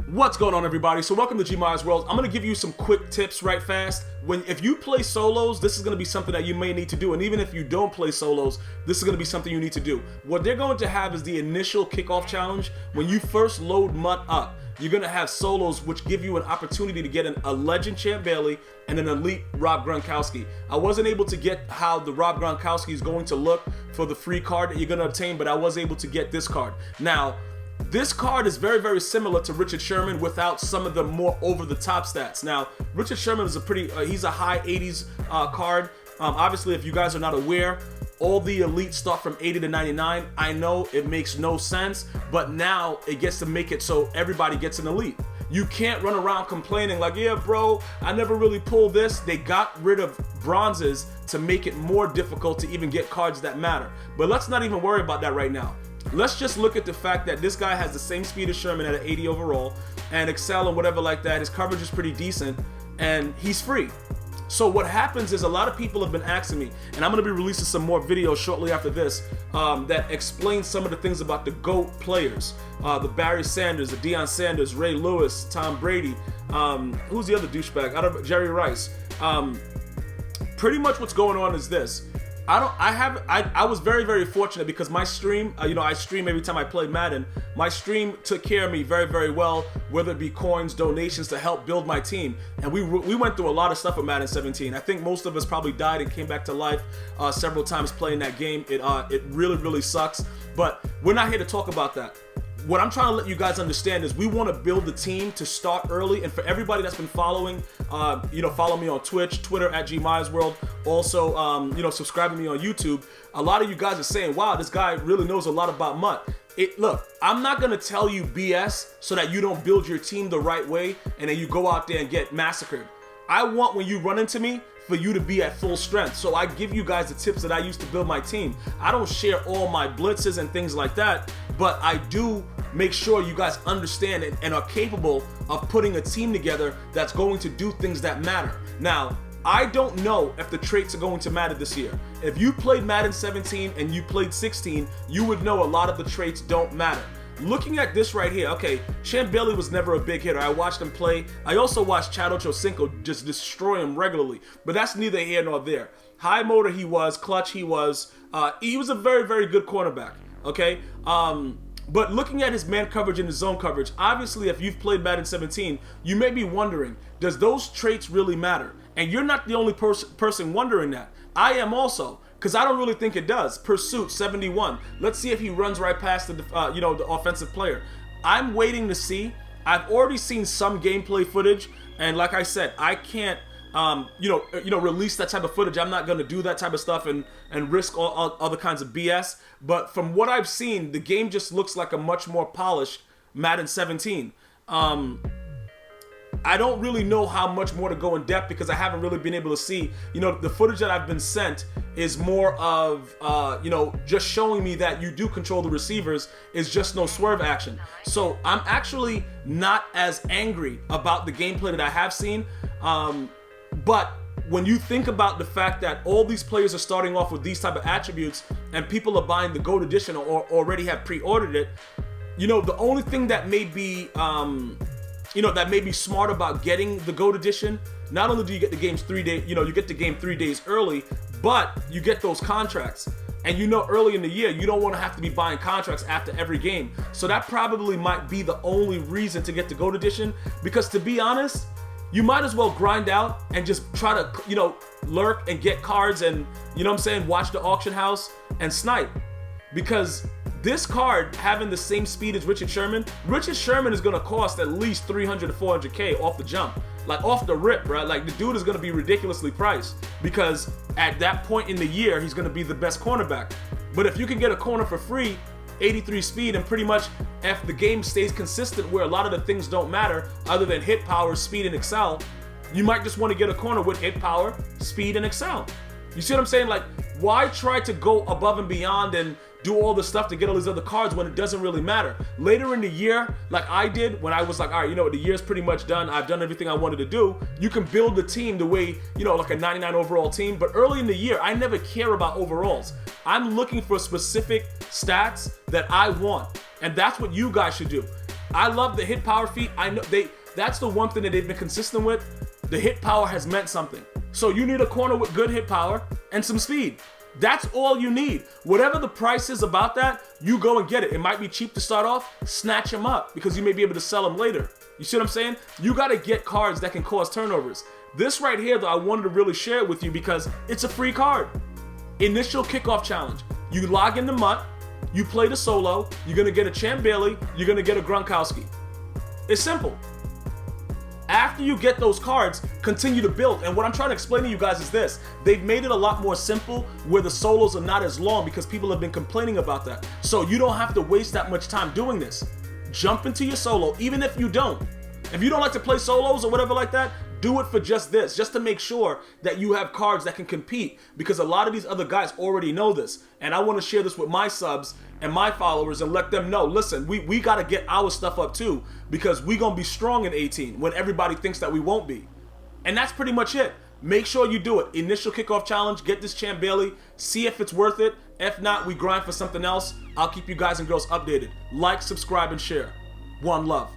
What's going on, everybody? So welcome to GmiasWorld. I'm going to give you some quick tips right fast. If you play solos, this is going to be something that you may need to do. And even if you don't play solos, this is going to be something you need to do. What they're going to have is the initial kickoff challenge. When you first load MUT up, you're going to have solos which give you an opportunity to get a legend Champ Bailey and an elite Rob Gronkowski. I wasn't able to get how the Rob Gronkowski is going to look for the free card that you're going to obtain, but I was able to get this card. Now, this card is very, very similar to Richard Sherman without some of the more over-the-top stats. Now, Richard Sherman is he's a high 80s card. Obviously, if you guys are not aware, all the elites start from 80 to 99. I know it makes no sense, but now it gets to make it so everybody gets an elite. You can't run around complaining like, yeah, bro, I never really pulled this. They got rid of bronzes to make it more difficult to even get cards that matter. But let's not even worry about that right now. Let's just look at the fact that this guy has the same speed as Sherman at an 80 overall and excel and whatever like that. His coverage is pretty decent and he's free. So what happens is a lot of people have been asking me, and I'm going to be releasing some more videos shortly after this that explain some of the things about the GOAT players. The Barry Sanders, the Deion Sanders, Ray Lewis, Tom Brady. Who's the other douchebag? Jerry Rice. Pretty much what's going on is this. I was very, very fortunate because my stream, I stream every time I play Madden. My stream took care of me very, very well, whether it be coins, donations to help build my team. And we went through a lot of stuff with Madden 17. I think most of us probably died and came back to life several times playing that game. It really, really sucks. But we're not here to talk about that. What I'm trying to let you guys understand is we want to build the team to start early. And for everybody that's been following, follow me on Twitch, Twitter at GmiasWorld. Also, subscribing to me on YouTube. A lot of you guys are saying, wow, this guy really knows a lot about MUT. Look, I'm not going to tell you BS so that you don't build your team the right way and then you go out there and get massacred. I want when you run into me for you to be at full strength. So I give you guys the tips that I use to build my team. I don't share all my blitzes and things like that, but I do make sure you guys understand it and are capable of putting a team together that's going to do things that matter. Now, I don't know if the traits are going to matter this year. If you played Madden 17 and you played 16, you would know a lot of the traits don't matter. Looking at this right here, okay, Champ Bailey was never a big hitter. I watched him play. I also watched Chad Ochocinco just destroy him regularly, but that's neither here nor there. High motor he was, clutch he was a very, very good cornerback, okay? But looking at his man coverage and his zone coverage, obviously if you've played Madden 17, you may be wondering, does those traits really matter? And you're not the only person wondering that. I am also. Because I don't really think it does. Pursuit, 71. Let's see if he runs right past the offensive player. I'm waiting to see. I've already seen some gameplay footage, and like I said, I can't, release that type of footage. I'm not going to do that type of stuff and risk all other kinds of BS. But from what I've seen, the game just looks like a much more polished Madden 17. I don't really know how much more to go in depth because I haven't really been able to see, the footage that I've been sent is more of, just showing me that you do control the receivers, is just no swerve action. So I'm actually not as angry about the gameplay that I have seen. But when you think about the fact that all these players are starting off with these type of attributes and people are buying the GOAT edition or already have pre-ordered it, the only thing that may be, that may be smart about getting the GOAT edition, not only do you get the games 3 days, you get the game 3 days early, but you get those contracts. And early in the year, you don't want to have to be buying contracts after every game. So that probably might be the only reason to get the GOAT edition, because to be honest, you might as well grind out and just try to, lurk and get cards and, watch the auction house and snipe. Because this card having the same speed as Richard Sherman is going to cost at least 300 to 400K off the jump. Like off the rip, right? Like the dude is going to be ridiculously priced because at that point in the year, he's going to be the best cornerback. But if you can get a corner for free, 83 speed, and pretty much if the game stays consistent where a lot of the things don't matter other than hit power, speed, and excel, you might just want to get a corner with hit power, speed, and excel. You see what I'm saying? Like, why try to go above and beyond and do all the stuff to get all these other cards when it doesn't really matter? Later in the year, like I did, when I was like, all right, the year's pretty much done. I've done everything I wanted to do. You can build the team the way, like a 99 overall team. But early in the year, I never care about overalls. I'm looking for specific stats that I want. And that's what you guys should do. I love the hit power feat. I know that's the one thing that they've been consistent with. The hit power has meant something. So you need a corner with good hit power and some speed. That's all you need. Whatever the price is about that, you go and get it. It might be cheap to start off, snatch them up because you may be able to sell them later. You see what I'm saying? You got to get cards that can cause turnovers. This right here, though, I wanted to really share it with you because it's a free card. Initial kickoff challenge. You log in the MUT, you play the solo, you're going to get a Champ Bailey, you're going to get a Gronkowski. It's simple. After you get those cards, continue to build. And what I'm trying to explain to you guys is this. They've made it a lot more simple where the solos are not as long because people have been complaining about that. So you don't have to waste that much time doing this. Jump into your solo, even if you don't. If you don't like to play solos or whatever like that, do it for just this, just to make sure that you have cards that can compete, because a lot of these other guys already know this. And I want to share this with my subs and my followers and let them know, listen, we got to get our stuff up too, because we going to be strong in 18 when everybody thinks that we won't be. And that's pretty much it. Make sure you do it. Initial kickoff challenge, get this Champ Bailey, see if it's worth it. If not, we grind for something else. I'll keep you guys and girls updated. Like, subscribe, and share. One love.